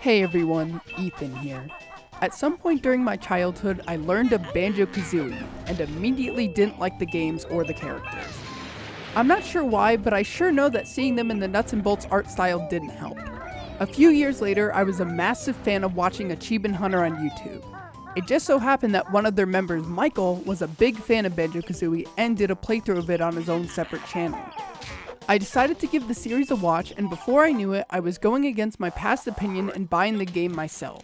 Hey everyone, Ethan here. At some point during my childhood, I learned of Banjo Kazooie and immediately didn't like the games or the characters. I'm not sure why, but I sure know that seeing them in the nuts and bolts art style didn't help. A few years later, I was a massive fan of watching Achievement Hunter on YouTube. It just so happened that one of their members, Michael, was a big fan of Banjo Kazooie and did a playthrough of it on his own separate channel. I decided to give the series a watch, and before I knew it, I was going against my past opinion and buying the game myself.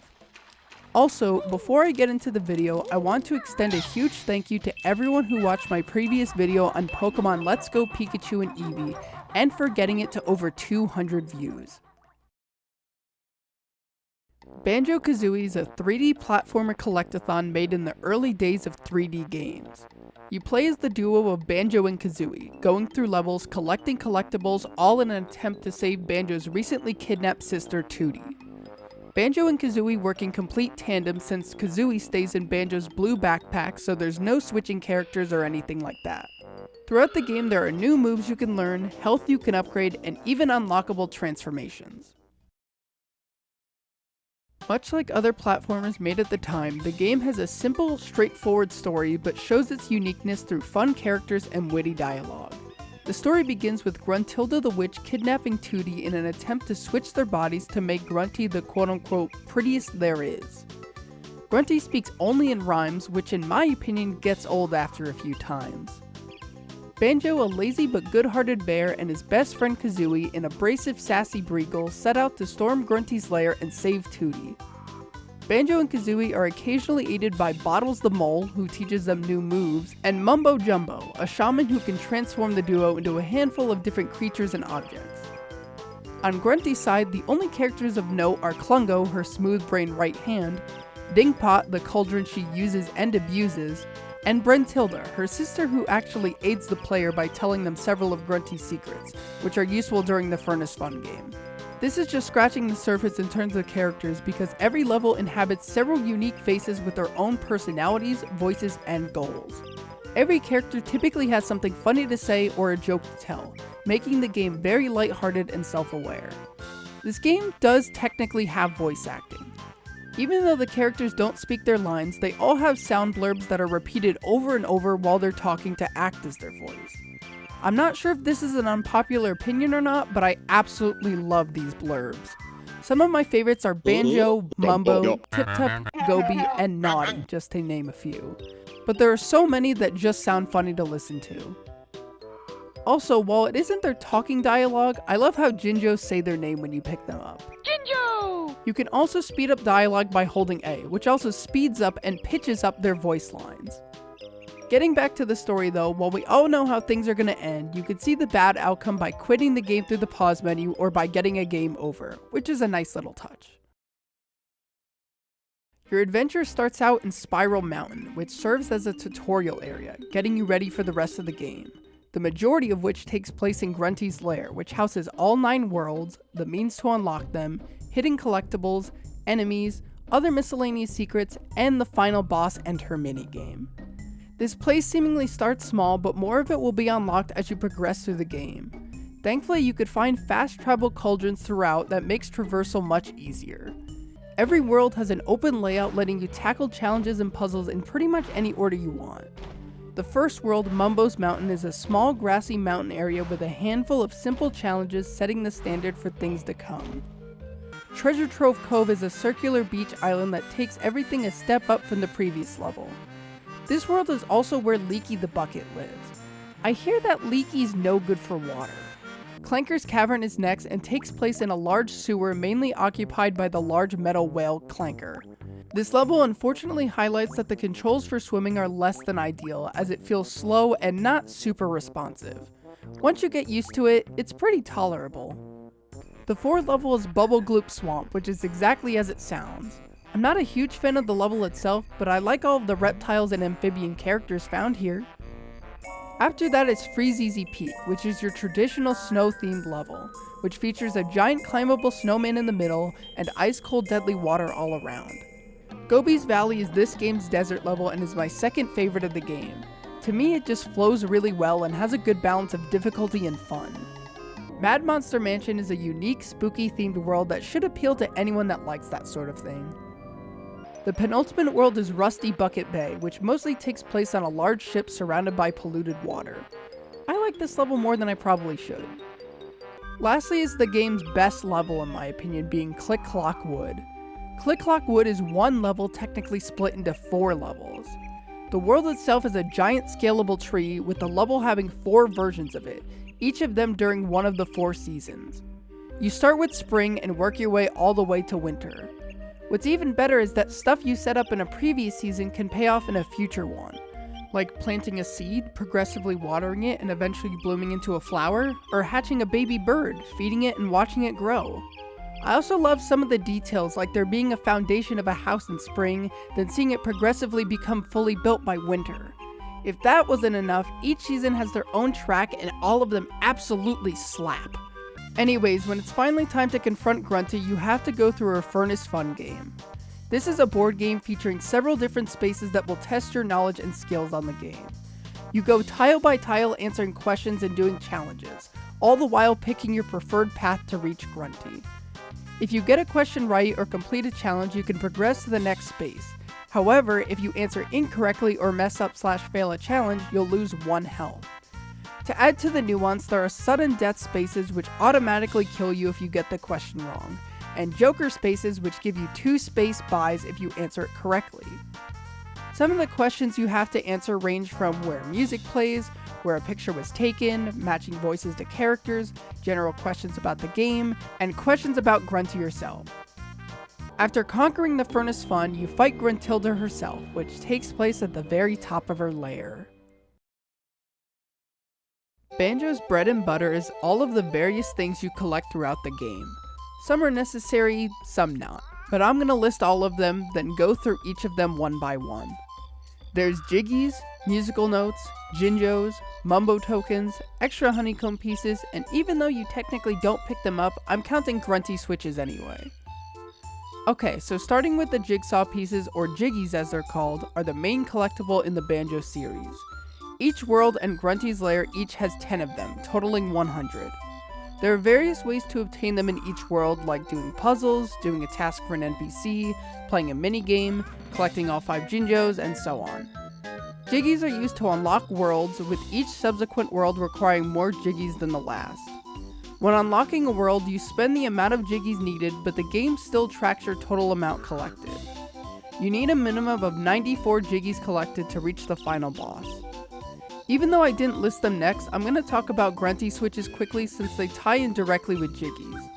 Also, before I get into the video, I want to extend a huge thank you to everyone who watched my previous video on Pokemon Let's Go Pikachu and Eevee, and for getting it to over 200 views. Banjo Kazooie is a 3D platformer collectathon made in the early days of 3D games. You play as the duo of Banjo and Kazooie, going through levels, collecting collectibles, all in an attempt to save Banjo's recently kidnapped sister, Tootie. Banjo and Kazooie work in complete tandem since Kazooie stays in Banjo's blue backpack, so there's no switching characters or anything like that. Throughout the game, there are new moves you can learn, health you can upgrade, and even unlockable transformations. Much like other platformers made at the time, the game has a simple, straightforward story but shows its uniqueness through fun characters and witty dialogue. The story begins with Gruntilda the Witch kidnapping Tootie in an attempt to switch their bodies to make Grunty the quote-unquote prettiest there is. Grunty speaks only in rhymes, which in my opinion gets old after a few times. Banjo, a lazy but good-hearted bear, and his best friend Kazooie, an abrasive sassy Breagle, set out to storm Grunty's lair and save Tootie. Banjo and Kazooie are occasionally aided by Bottles the Mole, who teaches them new moves, and Mumbo Jumbo, a shaman who can transform the duo into a handful of different creatures and objects. On Grunty's side, the only characters of note are Klungo, her smooth-brained right hand, Dingpot, the cauldron she uses and abuses, and Brentilda, her sister who actually aids the player by telling them several of Grunty's secrets, which are useful during the Furnace Fun game. This is just scratching the surface in terms of characters because every level inhabits several unique faces with their own personalities, voices, and goals. Every character typically has something funny to say or a joke to tell, making the game very lighthearted and self-aware. This game does technically have voice acting. Even though the characters don't speak their lines, they all have sound blurbs that are repeated over and over while they're talking to act as their voice. I'm not sure if this is an unpopular opinion or not, but I absolutely love these blurbs. Some of my favorites are Banjo, Mumbo, Tip-Tup, Gobi, and Naughty, just to name a few. But there are so many that just sound funny to listen to. Also, while it isn't their talking dialogue, I love how Jinjos say their name when you pick them up. Jinjo! You can also speed up dialogue by holding A, which also speeds up and pitches up their voice lines. Getting back to the story though, while we all know how things are going to end, you could see the bad outcome by quitting the game through the pause menu or by getting a game over, which is a nice little touch. Your adventure starts out in Spiral Mountain, which serves as a tutorial area, getting you ready for the rest of the game. The majority of which takes place in Grunty's lair, which houses all 9 worlds, the means to unlock them, hidden collectibles, enemies, other miscellaneous secrets, and the final boss and her minigame. This place seemingly starts small, but more of it will be unlocked as you progress through the game. Thankfully, you could find fast travel cauldrons throughout that makes traversal much easier. Every world has an open layout letting you tackle challenges and puzzles in pretty much any order you want. The first world, Mumbo's Mountain, is a small grassy mountain area with a handful of simple challenges setting the standard for things to come. Treasure Trove Cove is a circular beach island that takes everything a step up from the previous level. This world is also where Leaky the Bucket lives. I hear that Leaky's no good for water. Clanker's Cavern is next and takes place in a large sewer mainly occupied by the large metal whale Clanker. This level unfortunately highlights that the controls for swimming are less than ideal, as it feels slow and not super responsive. Once you get used to it, it's pretty tolerable. The fourth level is Bubble Gloop Swamp, which is exactly as it sounds. I'm not a huge fan of the level itself, but I like all of the reptiles and amphibian characters found here. After that is Freezeezy Peak, which is your traditional snow-themed level, which features a giant climbable snowman in the middle and ice-cold deadly water all around. Gobi's Valley is this game's desert level and is my second favorite of the game. To me, it just flows really well and has a good balance of difficulty and fun. Mad Monster Mansion is a unique, spooky-themed world that should appeal to anyone that likes that sort of thing. The penultimate world is Rusty Bucket Bay, which mostly takes place on a large ship surrounded by polluted water. I like this level more than I probably should. Lastly is the game's best level in my opinion, being Click Clock Wood. Click Clock Wood is one level technically split into 4 levels. The world itself is a giant scalable tree with the level having 4 versions of it, each of them during one of the 4 seasons. You start with spring and work your way all the way to winter. What's even better is that stuff you set up in a previous season can pay off in a future one, like planting a seed, progressively watering it and eventually blooming into a flower, or hatching a baby bird, feeding it and watching it grow. I also love some of the details, like there being a foundation of a house in spring, then seeing it progressively become fully built by winter. If that wasn't enough, each season has their own track and all of them absolutely slap. Anyways, when it's finally time to confront Grunty, you have to go through a Furnace Fun game. This is a board game featuring several different spaces that will test your knowledge and skills on the game. You go tile by tile answering questions and doing challenges, all the while picking your preferred path to reach Grunty. If you get a question right or complete a challenge, you can progress to the next space. However, if you answer incorrectly or mess up / fail a challenge, you'll lose 1 health. To add to the nuance, there are sudden death spaces which automatically kill you if you get the question wrong, and joker spaces which give you 2 space buys if you answer it correctly. Some of the questions you have to answer range from where music plays, where a picture was taken, matching voices to characters, general questions about the game, and questions about Grunty herself. After conquering the Furnace Fun, you fight Gruntilda herself, which takes place at the very top of her lair. Banjo's bread and butter is all of the various things you collect throughout the game. Some are necessary, some not, but I'm gonna list all of them, then go through each of them one by one. There's Jiggies, musical notes, Jinjos, Mumbo tokens, extra honeycomb pieces, and even though you technically don't pick them up, I'm counting Grunty switches anyway. Okay, so starting with the jigsaw pieces, or Jiggies as they're called, are the main collectible in the Banjo series. Each world and Grunty's lair each has 10 of them, totaling 100. There are various ways to obtain them in each world, like doing puzzles, doing a task for an NPC, playing a minigame, collecting all 5 Jinjos, and so on. Jiggies are used to unlock worlds, with each subsequent world requiring more Jiggies than the last. When unlocking a world, you spend the amount of Jiggies needed, but the game still tracks your total amount collected. You need a minimum of 94 Jiggies collected to reach the final boss. Even though I didn't list them next, I'm going to talk about Grunty switches quickly since they tie in directly with Jiggies.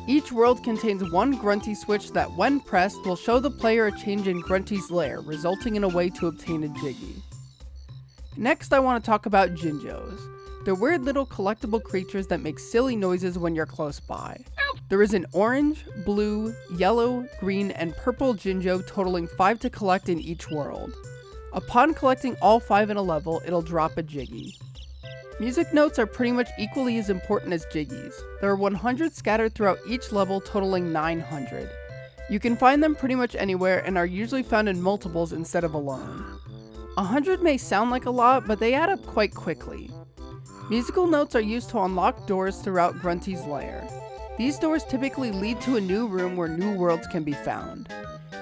Each world contains one Grunty switch that, when pressed, will show the player a change in Grunty's lair, resulting in a way to obtain a Jiggy. Next, I want to talk about Jinjos. They're weird little collectible creatures that make silly noises when you're close by. There is an orange, blue, yellow, green, and purple Jinjo totaling 5 to collect in each world. Upon collecting all 5 in a level, it'll drop a Jiggy. Music notes are pretty much equally as important as Jiggies. There are 100 scattered throughout each level, totaling 900. You can find them pretty much anywhere and are usually found in multiples instead of alone. 100 may sound like a lot, but they add up quite quickly. Musical notes are used to unlock doors throughout Grunty's lair. These doors typically lead to a new room where new worlds can be found.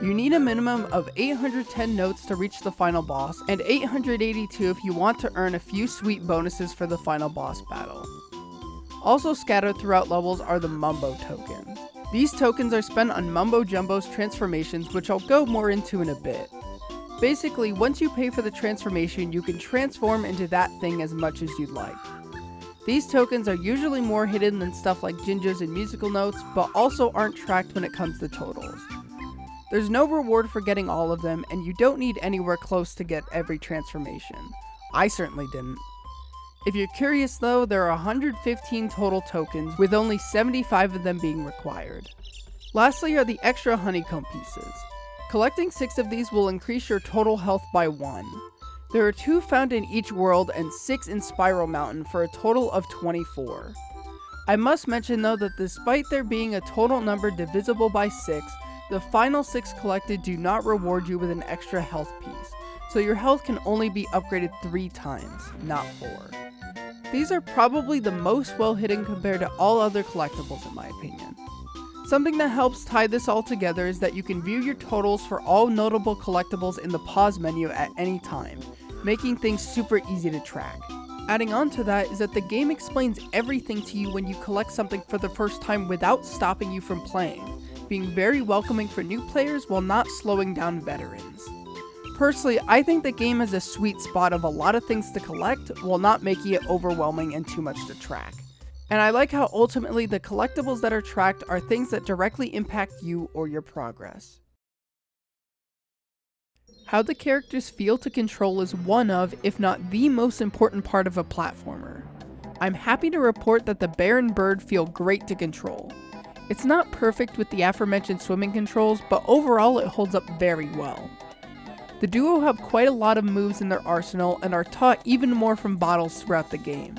You need a minimum of 810 notes to reach the final boss, and 882 if you want to earn a few sweet bonuses for the final boss battle. Also scattered throughout levels are the Mumbo tokens. These tokens are spent on Mumbo Jumbo's transformations, which I'll go more into in a bit. Basically, once you pay for the transformation, you can transform into that thing as much as you'd like. These tokens are usually more hidden than stuff like Jinjos and musical notes, but also aren't tracked when it comes to totals. There's no reward for getting all of them, and you don't need anywhere close to get every transformation. I certainly didn't. If you're curious though, there are 115 total tokens, with only 75 of them being required. Lastly are the extra honeycomb pieces. Collecting 6 of these will increase your total health by 1. There are 2 found in each world and 6 in Spiral Mountain for a total of 24. I must mention though that despite there being a total number divisible by 6, the final 6 collected do not reward you with an extra health piece, so your health can only be upgraded 3 times, not 4. These are probably the most well hidden compared to all other collectibles in my opinion. Something that helps tie this all together is that you can view your totals for all notable collectibles in the pause menu at any time, making things super easy to track. Adding on to that is that the game explains everything to you when you collect something for the first time without stopping you from playing, being very welcoming for new players while not slowing down veterans. Personally, I think the game has a sweet spot of a lot of things to collect while not making it overwhelming and too much to track. And I like how ultimately the collectibles that are tracked are things that directly impact you or your progress. How the characters feel to control is one of, if not the most important part of a platformer. I'm happy to report that the bear and bird feel great to control. It's not perfect with the aforementioned swimming controls, but overall it holds up very well. The duo have quite a lot of moves in their arsenal and are taught even more from bottles throughout the game.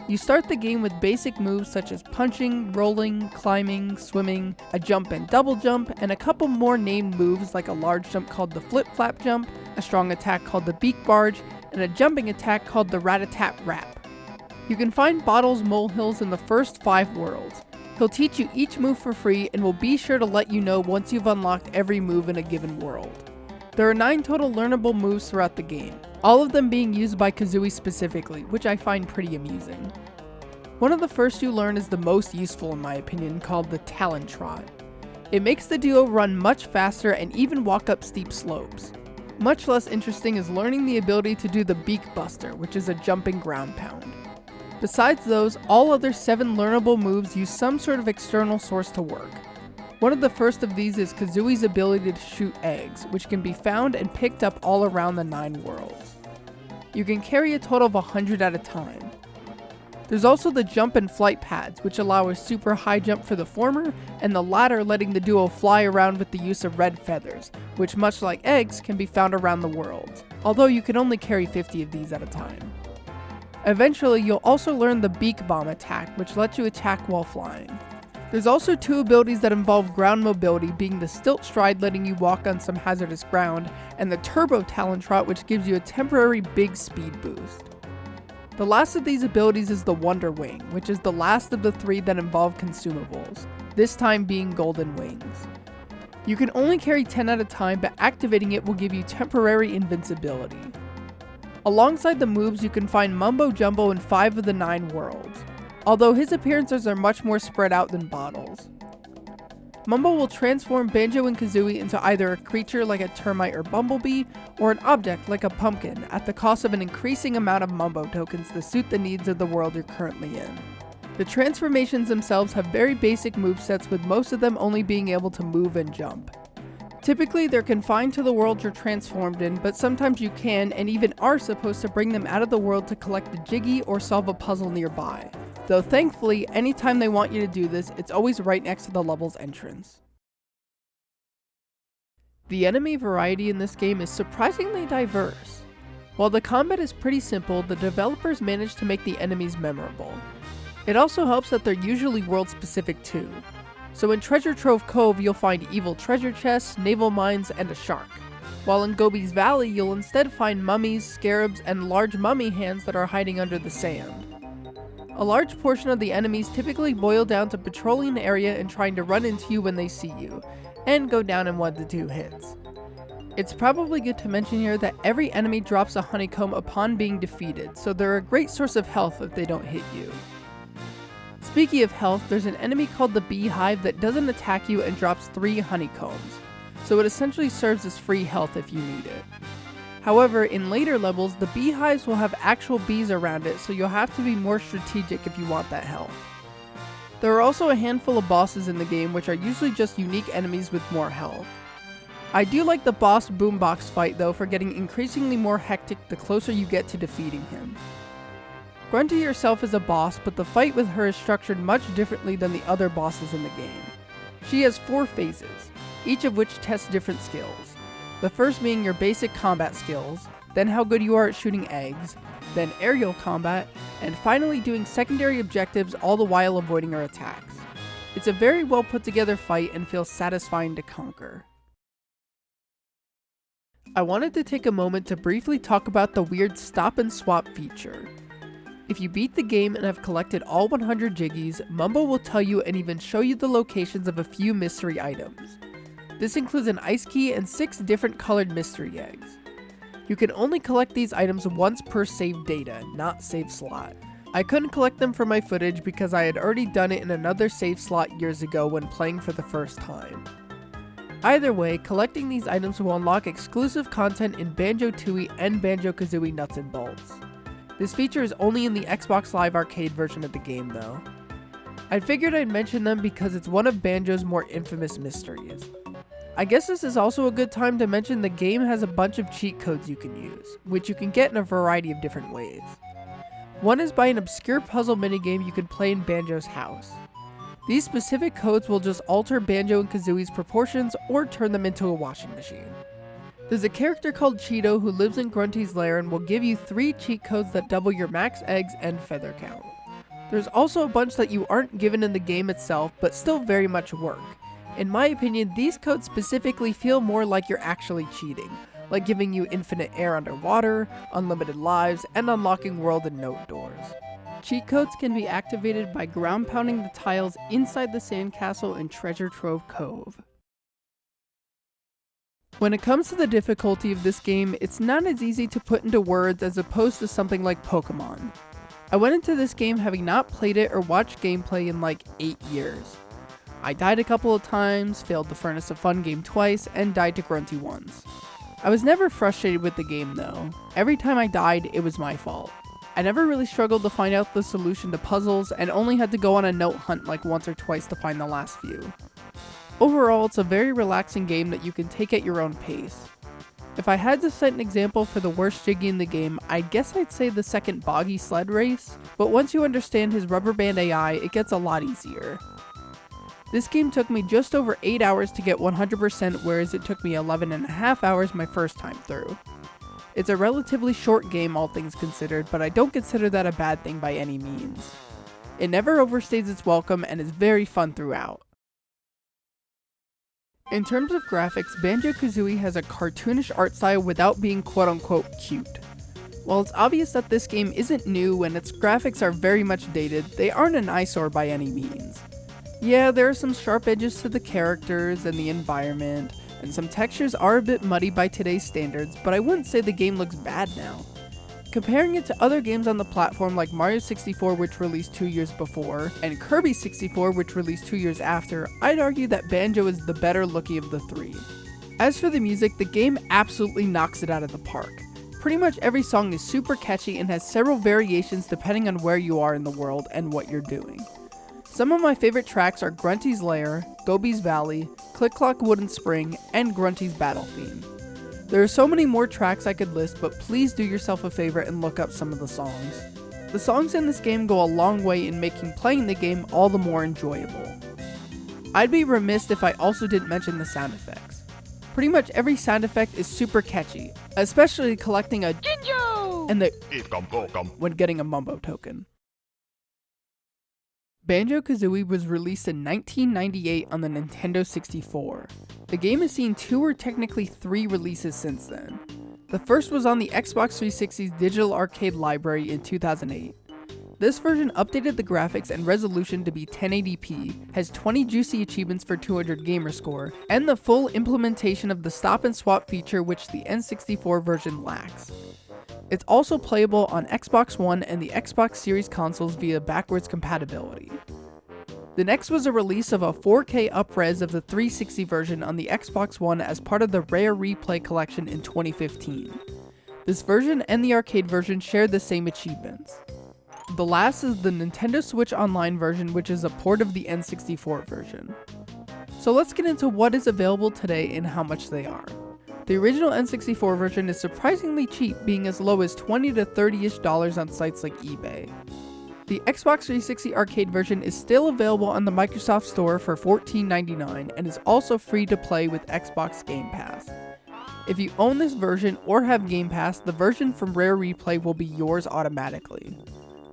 You start the game with basic moves such as punching, rolling, climbing, swimming, a jump and double jump, and a couple more named moves like a large jump called the flip-flap jump, a strong attack called the beak barge, and a jumping attack called the rat-a-tat-rap. You can find Bottle's molehills in the first 5 worlds. He'll teach you each move for free and will be sure to let you know once you've unlocked every move in a given world. There are 9 total learnable moves throughout the game, all of them being used by Kazooie specifically, which I find pretty amusing. One of the first you learn is the most useful in my opinion, called the Talon Trot. It makes the duo run much faster and even walk up steep slopes. Much less interesting is learning the ability to do the Beak Buster, which is a jumping ground pound. Besides those, all other 7 learnable moves use some sort of external source to work. One of the first of these is Kazooie's ability to shoot eggs, which can be found and picked up all around the 9 worlds. You can carry a total of 100 at a time. There's also the jump and flight pads, which allow a super high jump for the former, and the latter letting the duo fly around with the use of red feathers, which much like eggs can be found around the world, although you can only carry 50 of these at a time. Eventually, you'll also learn the Beak Bomb attack, which lets you attack while flying. There's also 2 abilities that involve ground mobility, being the Stilt Stride letting you walk on some hazardous ground, and the Turbo Talon Trot which gives you a temporary big speed boost. The last of these abilities is the Wonder Wing, which is the last of the 3 that involve consumables, this time being golden wings. You can only carry 10 at a time, but activating it will give you temporary invincibility. Alongside the moves, you can find Mumbo Jumbo in 5 of the 9 worlds, although his appearances are much more spread out than Bottle's. Mumbo will transform Banjo and Kazooie into either a creature like a termite or bumblebee, or an object like a pumpkin, at the cost of an increasing amount of Mumbo tokens to suit the needs of the world you're currently in. The transformations themselves have very basic movesets, with most of them only being able to move and jump. Typically, they're confined to the world you're transformed in, but sometimes you can, and even are supposed to bring them out of the world to collect a Jiggy or solve a puzzle nearby. Though thankfully, anytime they want you to do this, it's always right next to the level's entrance. The enemy variety in this game is surprisingly diverse. While the combat is pretty simple, the developers managed to make the enemies memorable. It also helps that they're usually world specific too. So in Treasure Trove Cove, you'll find evil treasure chests, naval mines, and a shark. While in Gobi's Valley, you'll instead find mummies, scarabs, and large mummy hands that are hiding under the sand. A large portion of the enemies typically boil down to patrolling an area and trying to run into you when they see you, and go down in 1 to 2 hits. It's probably good to mention here that every enemy drops a honeycomb upon being defeated, so they're a great source of health if they don't hit you. Speaking of health, there's an enemy called the Beehive that doesn't attack you and drops 3 honeycombs, so it essentially serves as free health if you need it. However, in later levels, the beehives will have actual bees around it, so you'll have to be more strategic if you want that health. There are also a handful of bosses in the game which are usually just unique enemies with more health. I do like the boss Boombox fight though for getting increasingly more hectic the closer you get to defeating him. Grunty herself is a boss, but the fight with her is structured much differently than the other bosses in the game. She has 4 phases, each of which tests different skills. The first being your basic combat skills, then how good you are at shooting eggs, then aerial combat, and finally doing secondary objectives all the while avoiding her attacks. It's a very well put together fight and feels satisfying to conquer. I wanted to take a moment to briefly talk about the weird stop and swap feature. If you beat the game and have collected all 100 Jiggies, Mumbo will tell you and even show you the locations of a few mystery items. This includes an ice key and 6 different colored mystery eggs. You can only collect these items once per save data, not save slot. I couldn't collect them for my footage because I had already done it in another save slot years ago when playing for the first time. Either way, collecting these items will unlock exclusive content in Banjo Tooie and Banjo Kazooie Nuts and Bolts. This feature is only in the Xbox Live Arcade version of the game though. I figured I'd mention them because it's one of Banjo's more infamous mysteries. I guess this is also a good time to mention the game has a bunch of cheat codes you can use, which you can get in a variety of different ways. One is by an obscure puzzle minigame you can play in Banjo's house. These specific codes will just alter Banjo and Kazooie's proportions or turn them into a washing machine. There's a character called Cheeto who lives in Grunty's lair and will give you 3 cheat codes that double your max eggs and feather count. There's also a bunch that you aren't given in the game itself but still very much work. In my opinion, these codes specifically feel more like you're actually cheating, like giving you infinite air underwater, unlimited lives, and unlocking world and note doors. Cheat codes can be activated by ground pounding the tiles inside the sandcastle in Treasure Trove Cove. When it comes to the difficulty of this game, it's not as easy to put into words as opposed to something like Pokemon. I went into this game having not played it or watched gameplay in like 8 years. I died a couple of times, failed the Furnace of Fun game twice, and died to Grunty once. I was never frustrated with the game though. Every time I died, it was my fault. I never really struggled to find out the solution to puzzles and only had to go on a note hunt like once or twice to find the last few. Overall, it's a very relaxing game that you can take at your own pace. If I had to cite an example for the worst Jiggy in the game, I guess I'd say the second Boggy sled race, but once you understand his rubber band AI, it gets a lot easier. This game took me just over 8 hours to get 100%, whereas it took me 11.5 hours my first time through. It's a relatively short game all things considered, but I don't consider that a bad thing by any means. It never overstays its welcome and is very fun throughout. In terms of graphics, Banjo Kazooie has a cartoonish art style without being quote-unquote cute. While it's obvious that this game isn't new and its graphics are very much dated, they aren't an eyesore by any means. Yeah, there are some sharp edges to the characters and the environment, and some textures are a bit muddy by today's standards, but I wouldn't say the game looks bad now. Comparing it to other games on the platform like Mario 64, which released 2 years before, and Kirby 64, which released 2 years after, I'd argue that Banjo is the better looking of the 3. As for the music, the game absolutely knocks it out of the park. Pretty much every song is super catchy and has several variations depending on where you are in the world and what you're doing. Some of my favorite tracks are Grunty's Lair, Gobi's Valley, Click Clock Wooden Spring, and Grunty's Battle Theme. There are so many more tracks I could list, but please do yourself a favor and look up some of the songs. The songs in this game go a long way in making playing the game all the more enjoyable. I'd be remiss if I also didn't mention the sound effects. Pretty much every sound effect is super catchy, especially collecting a Jinjo and the when getting a Mumbo token. Banjo Kazooie was released in 1998 on the Nintendo 64. The game has seen 2 or technically 3 releases since then. The first was on the Xbox 360's Digital Arcade Library in 2008. This version updated the graphics and resolution to be 1080p, has 20 juicy achievements for 200 gamerscore, and the full implementation of the stop and swap feature which the N64 version lacks. It's also playable on Xbox One and the Xbox Series consoles via backwards compatibility. The next was a release of a 4K up-res of the 360 version on the Xbox One as part of the Rare Replay collection in 2015. This version and the arcade version share the same achievements. The last is the Nintendo Switch Online version, which is a port of the N64 version. So let's get into what is available today and how much they are. The original N64 version is surprisingly cheap, being as low as $20 to $30ish on sites like eBay. The Xbox 360 arcade version is still available on the Microsoft Store for $14.99 and is also free to play with Xbox Game Pass. If you own this version or have Game Pass, the version from Rare Replay will be yours automatically.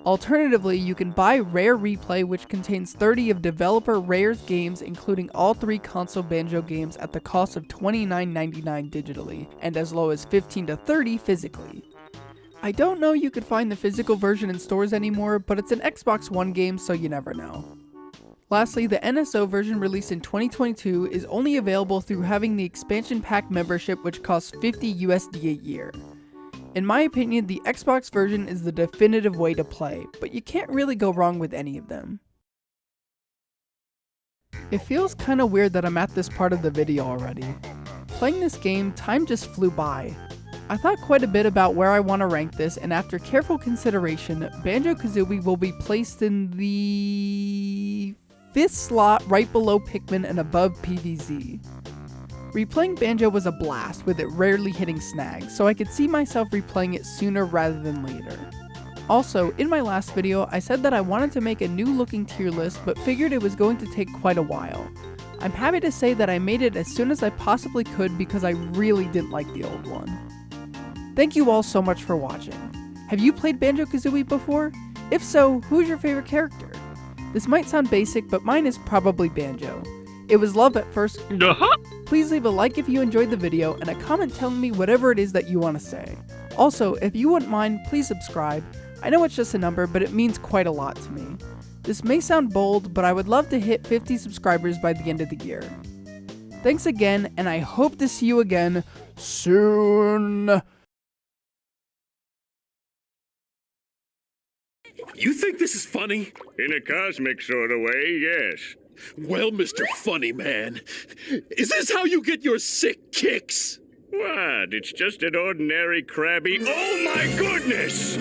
Alternatively, you can buy Rare Replay, which contains 30 of developer Rare's games, including all 3 console Banjo games, at the cost of $29.99 digitally, and as low as $15 to $30 physically. I don't know you could find the physical version in stores anymore, but it's an Xbox One game, so you never know. Lastly, the NSO version released in 2022 is only available through having the expansion pack membership, which costs $50 USD a year. In my opinion, the Xbox version is the definitive way to play, but you can't really go wrong with any of them. It feels kinda weird that I'm at this part of the video already. Playing this game, time just flew by. I thought quite a bit about where I want to rank this, and after careful consideration, Banjo Kazooie will be placed in the 5th slot right below Pikmin and above PvZ. Replaying Banjo was a blast, with it rarely hitting snags, so I could see myself replaying it sooner rather than later. Also, in my last video, I said that I wanted to make a new looking tier list, but figured it was going to take quite a while. I'm happy to say that I made it as soon as I possibly could because I really didn't like the old one. Thank you all so much for watching. Have you played Banjo Kazooie before? If so, who's your favorite character? This might sound basic, but mine is probably Banjo. It was love at first. Please leave a like if you enjoyed the video and a comment telling me whatever it is that you want to say. Also, if you wouldn't mind, please subscribe. I know it's just a number, but it means quite a lot to me. This may sound bold, but I would love to hit 50 subscribers by the end of the year. Thanks again, and I hope to see you again soon. You think this is funny? In a cosmic sort of way, yes. Well, Mr. Funny Man, is this how you get your sick kicks? What? It's just an ordinary crabby... Oh my goodness!